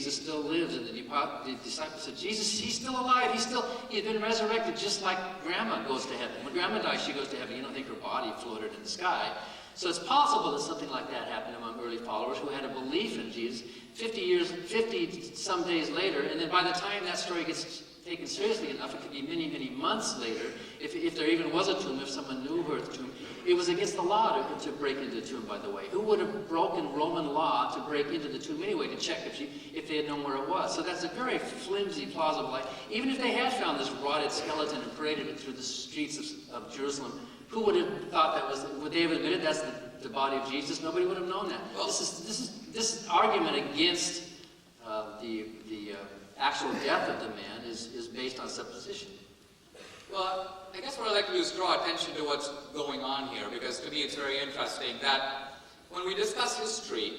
Jesus still lives. And the disciples said, Jesus, he's still alive. He's been resurrected just like Grandma goes to heaven. When Grandma dies, she goes to heaven. You don't think her body floated in the sky. So it's possible that something like that happened among early followers who had a belief in Jesus 50 some days later, and then by the time that story gets taken seriously enough, it could be many, many months later, if there even was a tomb, if someone knew where the tomb. It was against the law to break into the tomb, by the way. Who would have broken Roman law to break into the tomb anyway, to check if they had known where it was? So that's a very flimsy, plausible lie. Even if they had found this rotted skeleton and paraded it through the streets of Jerusalem, who would have thought that was, would they have admitted that's the body of Jesus? Nobody would have known that. Well, this argument against the actual death of the man is based on supposition. Well, I guess what I'd like to do is draw attention to what's going on here, because to me it's very interesting that when we discuss history,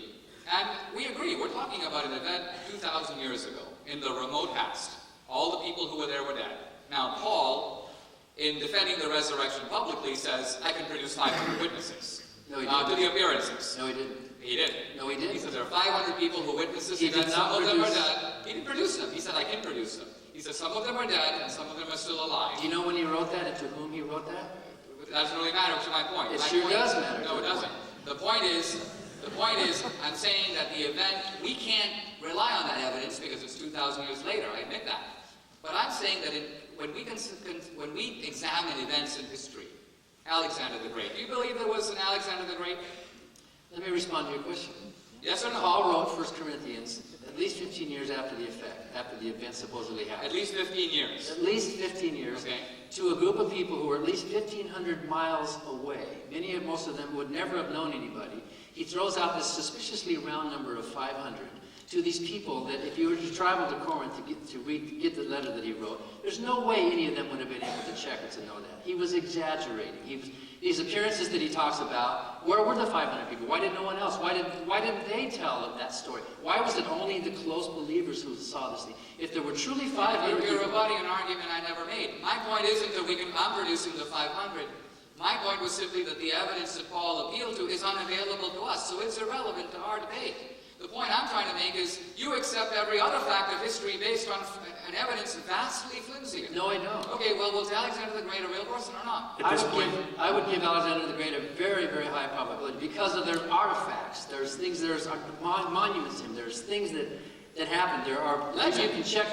and we agree, we're talking about an event 2,000 years ago, in the remote past. All the people who were there were dead. Now, Paul, in defending the resurrection publicly, says, I can produce 500 witnesses. No, he didn't. To the appearances. No, he didn't. He did. No, he didn't. He said there are 500 people who witnessed this event. Some of them are dead. He didn't produce them. He said, I can produce them. He said, some of them are dead and some of them are still alive. Do you know when he wrote that and to whom he wrote that? That doesn't really matter to my point. It sure does matter. No, it doesn't. The point is, I'm saying that the event, we can't rely on that evidence because it's 2,000 years later. I admit that. But I'm saying that when we examine events in history, Alexander the Great, do you believe there was an Alexander the Great? Let me respond to your question. Yes or no? Paul wrote 1 Corinthians at least 15 years after the event supposedly happened. At least 15 years. At least 15 years. Okay. To a group of people who were at least 1,500 miles away. Most of them would never have known anybody. He throws out this suspiciously round number of 500 to these people that if you were to travel to Corinth to get the letter that he wrote, there's no way any of them would have been able to check it to know that. He was exaggerating. These appearances that he talks about, where were the 500 people? Why did no one else? Why didn't they tell of that story? Why was it only the close believers who saw this thing? If there were truly 500 You're rebutting an argument I never made. My point isn't that I'm producing the 500. My point was simply that the evidence that Paul appealed to is unavailable to us, so it's irrelevant to our debate. The point I'm trying to make is you accept every other fact of history based on an evidence vastly flimsy. No, I don't. Okay, well, was Alexander the Great a real person or not? I would give Alexander the Great a very, very high probability because of their artifacts. There's monuments to him. There's things that happened. There are legends. You can check.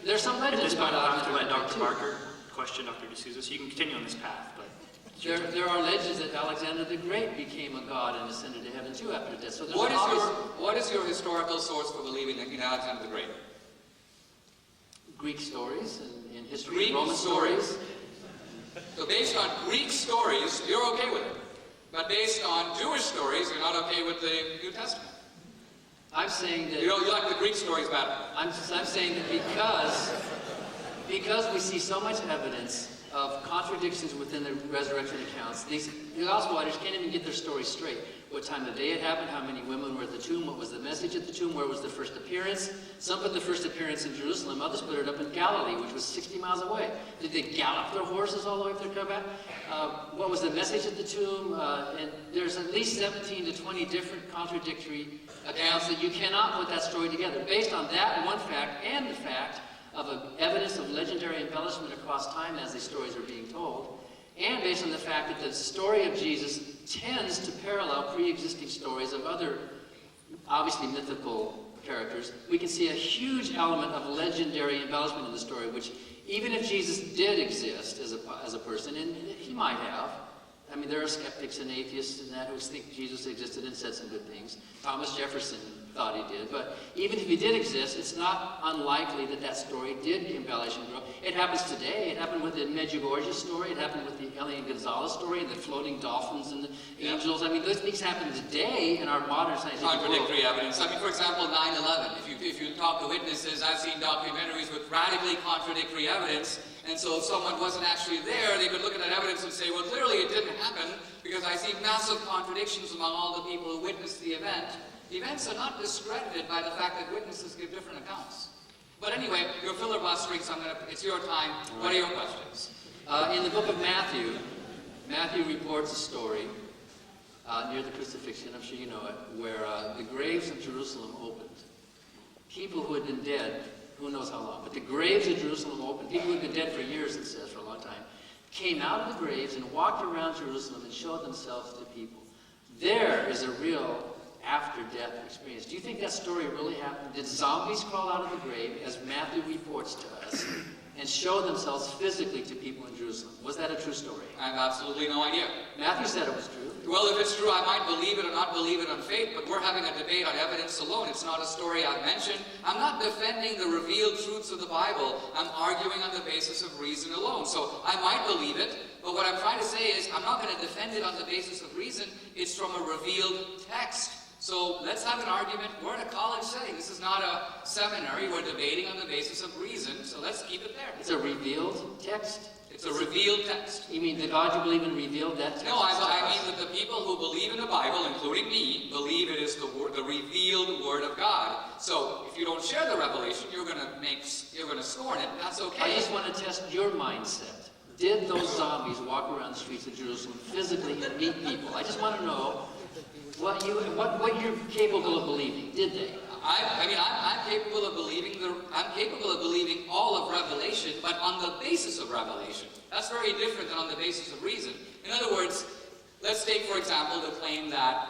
There's some legends. At this point, I'll have to let Dr. Barker question Dr. D'Souza, so you can continue on this path. But there are legends that Alexander the Great became a god and ascended to heaven too after death. So what is your historical source for believing in Alexander the Great? Greek stories and history, Greek Roman stories. So based on Greek stories, you're okay with it. But based on Jewish stories, you're not okay with the New Testament. I'm saying that... You like the Greek stories better. I'm saying that because we see so much evidence of contradictions within the resurrection accounts, the gospel writers can't even get their story straight. What time of day it happened, how many women were at the tomb, what was the message at the tomb, where was the first appearance. Some put the first appearance in Jerusalem, others put it up in Galilee, which was 60 miles away. Did they gallop their horses all the way up there to come back? What was the message at the tomb? And there's at least 17 to 20 different contradictory accounts that you cannot put that story together. Based on that one fact and the fact of evidence of legendary embellishment across time as these stories are being told, and based on the fact that the story of Jesus tends to parallel pre-existing stories of other, obviously mythical characters, we can see a huge element of legendary embellishment in the story, which even if Jesus did exist as a person, and he might have, I mean, there are skeptics and atheists and that who think Jesus existed and said some good things. Thomas Jefferson thought he did, but even if he did exist, it's not unlikely that that story did embellish and grow. It happens today. It happened with the Medjugorje story. It happened with the Elian Gonzalez story and the floating dolphins and the angels. I mean, those things happen today in our modern scientific world. Contradictory evidence. I mean, for example, 9/11. If you talk to witnesses, I've seen documentaries with radically contradictory evidence. And so if someone wasn't actually there, they could look at that evidence and say, well, clearly it didn't happen because I see massive contradictions among all the people who witnessed the event. Events are not discredited by the fact that witnesses give different accounts. But anyway, you're filibustering, so it's your time. What are your questions? In the book of Matthew, Matthew reports a story near the crucifixion, I'm sure you know it, where the graves of Jerusalem opened. people who had been dead, who knows how long, but the graves of Jerusalem opened. People who had been dead for years, it says, for a long time, came out of the graves and walked around Jerusalem and showed themselves to people. There is a real after-death experience. Do you think that story really happened? Did zombies crawl out of the grave, as Matthew reports to us, and show themselves physically to people in Jerusalem? Was that a true story? I have absolutely no idea. Matthew said it was true. Well, if it's true, I might believe it or not believe it on faith, but we're having a debate on evidence alone. It's not a story I've mentioned. I'm not defending the revealed truths of the Bible. I'm arguing on the basis of reason alone. So I might believe it, but what I'm trying to say is I'm not going to defend it on the basis of reason. It's from a revealed text. So let's have an argument. We're in a college setting. This is not a seminary. We're debating on the basis of reason, so let's keep it there. It's a revealed text? It's a revealed text. You mean the God you believe in revealed that text? No, I mean that the people who believe in the Bible, including me, believe it is the revealed Word of God. So if you don't share the revelation, you're going to scorn it. That's okay. I just want to test your mindset. Did those zombies walk around the streets of Jerusalem physically and meet people? I just want to know what you're capable of believing. Did they? I'm capable of believing all of Revelation, but on the basis of Revelation. That's very different than on the basis of reason. In other words, let's take, for example, the claim that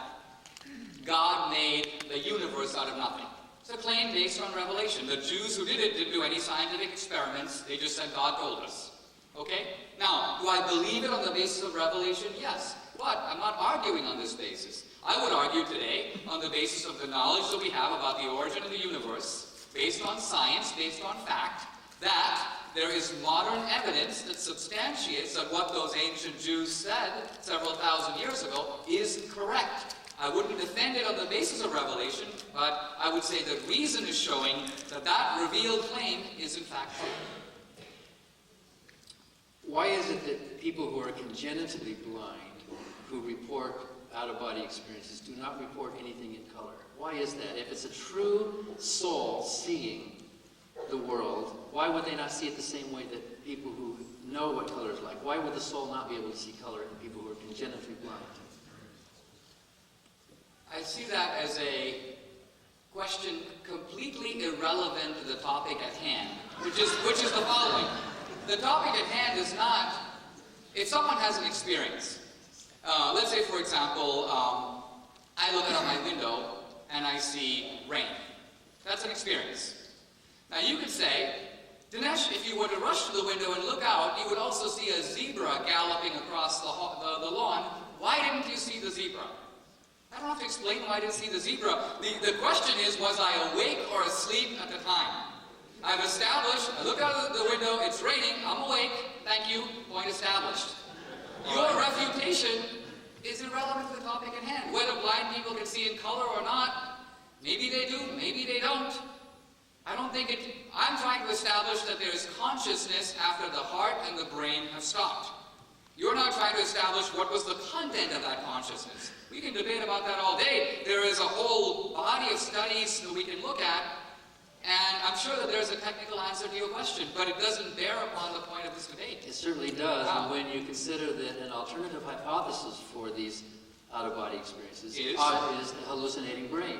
God made the universe out of nothing. It's a claim based on Revelation. The Jews who did it didn't do any scientific experiments. They just said God told us. Okay? Now, do I believe it on the basis of Revelation? Yes. But I'm not arguing on this basis. I would argue today, on the basis of the knowledge that we have about the origin of the universe, based on science, based on fact, that there is modern evidence that substantiates that what those ancient Jews said several thousand years ago is correct. I wouldn't defend it on the basis of Revelation, but I would say that reason is showing that that revealed claim is in fact true. Why is it that people who are congenitally blind, who report out-of-body experiences, do not report anything in color? Why is that? If it's a true soul seeing the world, why would they not see it the same way that people who know what color is like? Why would the soul not be able to see color in people who are congenitally blind? I see that as a question completely irrelevant to the topic at hand, which is the following. The topic at hand is not, if someone has an experience, let's say, for example, I look out my window and I see rain. That's an experience. Now you could say, Dinesh, if you were to rush to the window and look out, you would also see a zebra galloping across the lawn. Why didn't you see the zebra? I don't have to explain why I didn't see the zebra. The question is, was I awake or asleep at the time? I've established, I look out of the window, it's raining, I'm awake, thank you, point established. Your refutation is irrelevant to the topic at hand. Whether blind people can see in color or not, maybe they do, maybe they don't. I don't think I'm trying to establish that there is consciousness after the heart and the brain have stopped. You're not trying to establish what was the content of that consciousness. We can debate about that all day. There is a whole body of studies that we can look at, and I'm sure that there's a technical answer to your question, but it doesn't bear upon the point of this debate. It certainly does, and when you consider that an alternative hypothesis for these out-of-body experiences is the hallucinating brain.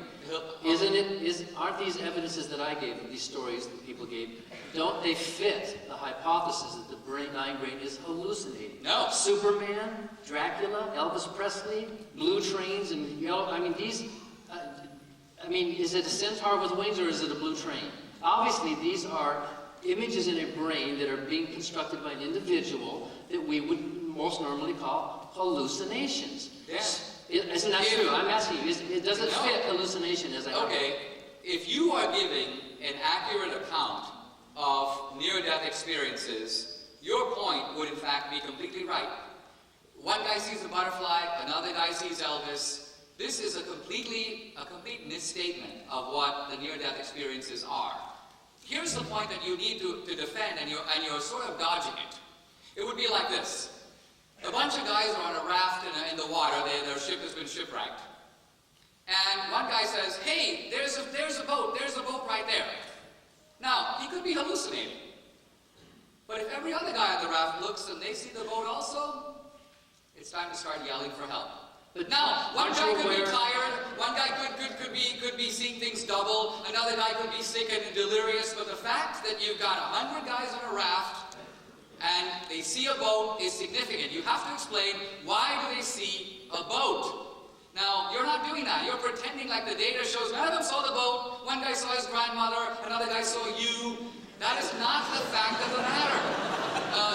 Aren't these evidences that I gave, these stories that people gave, don't they fit the hypothesis that the benign brain is hallucinating? No. Superman, Dracula, Elvis Presley, blue trains, and is it a centaur with wings or is it a blue train? Obviously, these are images in a brain that are being constructed by an individual that we would most normally call hallucinations. Yes. Isn't that true? I'm asking you, it doesn't fit hallucination as I know. Okay, if you are giving an accurate account of near-death experiences, your point would in fact be completely right. One guy sees a butterfly, another guy sees Elvis. This is a complete misstatement of what the near-death experiences are. Here's the point that you need to defend, and you're sort of dodging it. It would be like this. A bunch of guys are on a raft in the water. Their ship has been shipwrecked. And one guy says, hey, there's a boat right there. Now, he could be hallucinating. But if every other guy on the raft looks and they see the boat also, it's time to start yelling for help. But Now, one aren't guy you could be aware- tired, one guy could be seeing things double, another guy could be sick and delirious, but the fact that you've got 100 guys on a raft and they see a boat is significant. You have to explain, why do they see a boat? Now, you're not doing that. You're pretending like the data shows none of them saw the boat, one guy saw his grandmother, another guy saw you. That is not the fact of the matter.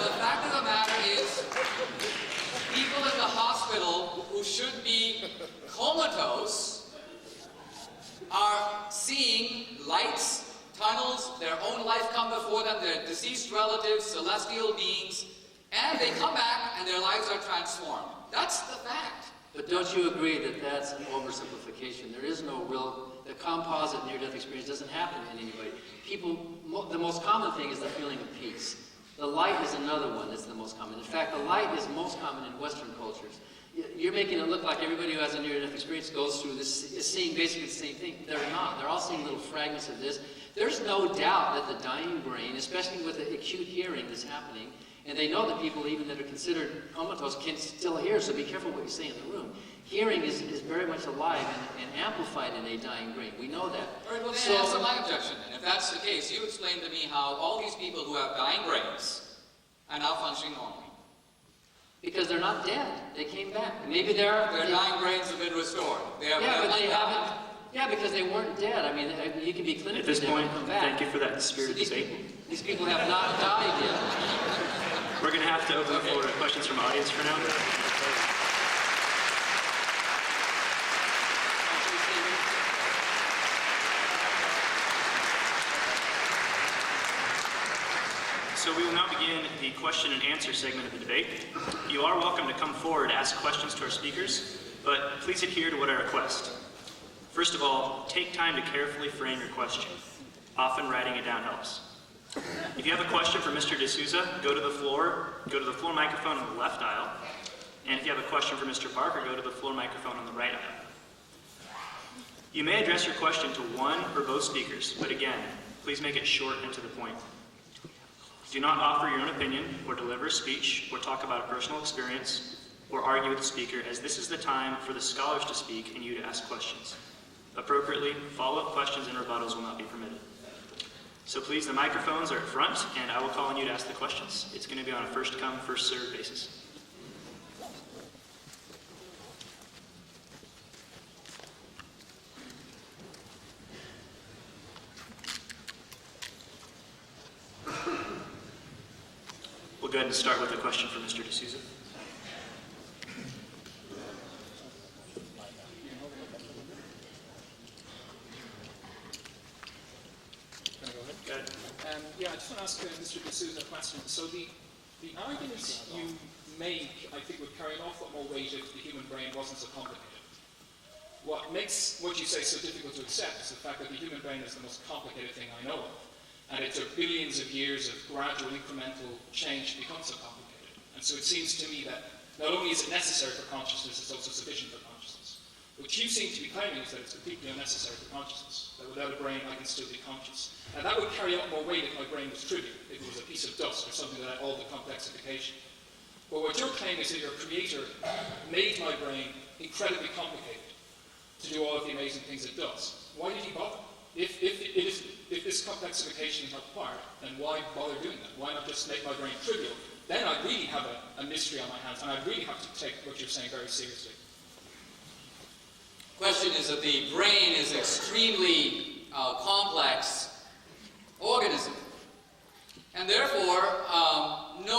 The fact of the matter is, people in the hospital who should be comatose are seeing lights, tunnels, their own life come before them, their deceased relatives, celestial beings, and they come back and their lives are transformed. That's the fact. But don't you agree that that's an oversimplification? There is no real, the composite near-death experience doesn't happen in anybody. People, the most common thing is the feeling of peace. The light is another one that's the most common. In fact, the light is most common in Western cultures. You're making it look like everybody who has a near-death experience goes through this, is seeing basically the same thing. They're not. They're all seeing little fragments of this. There's no doubt that the dying brain, especially with the acute hearing that's happening, and they know that people even that are considered comatose can still hear, so be careful what you say in the room. Hearing is very much alive and amplified in a dying brain. We know that. All right, well then answer my objection then. If that's the case, you explain to me how all these people who have dying brains are now functioning normally. Because they're not dead. They came back. Maybe their dying brains have been restored. Yeah, but they haven't. Yeah, because they weren't dead. I mean, you can be clinically At this dead point, and come back. thank you for that spirited debate. These people have not died yet. We're going to have to open the floor to questions from audience for now. So we will now begin the question and answer segment of the debate. You are welcome to come forward to ask questions to our speakers, but please adhere to what I request. First of all, take time to carefully frame your question. Often writing it down helps. If you have a question for Mr. D'Souza, go to the floor microphone on the left aisle. And if you have a question for Mr. Barker, go to the floor microphone on the right aisle. You may address your question to one or both speakers, but again, please make it short and to the point. Do not offer your own opinion, or deliver a speech, or talk about a personal experience, or argue with the speaker, as this is the time for the scholars to speak and you to ask questions. Appropriately, follow-up questions and rebuttals will not be permitted. So please, the microphones are at front, and I will call on you to ask the questions. It's going to be on a first-come, first-served basis. We'll go ahead and start with a question for Mr. D'Souza. Yeah, I just want to ask Mr. D'Souza a question. So the arguments you make, I think, would carry an awful lot more weight if the human brain wasn't so complicated. What makes what you say so difficult to accept is the fact that the human brain is the most complicated thing I know of. And it took billions of years of gradual incremental change to become so complicated. And so it seems to me that not only is it necessary for consciousness, it's also sufficient for consciousness. What you seem to be claiming is that it's completely unnecessary for consciousness, that without a brain I can still be conscious. And that would carry out more weight if my brain was trivial, if it was a piece of dust or something that had all the complexification. But what you're claiming is that your creator made my brain incredibly complicated to do all of the amazing things it does. Why did he bother? If this complexification is not required, then why bother doing that? Why not just make my brain trivial? Then I'd really have a mystery on my hands, and I'd really have to take what you're saying very seriously. Question is that the brain is extremely complex organism, and therefore no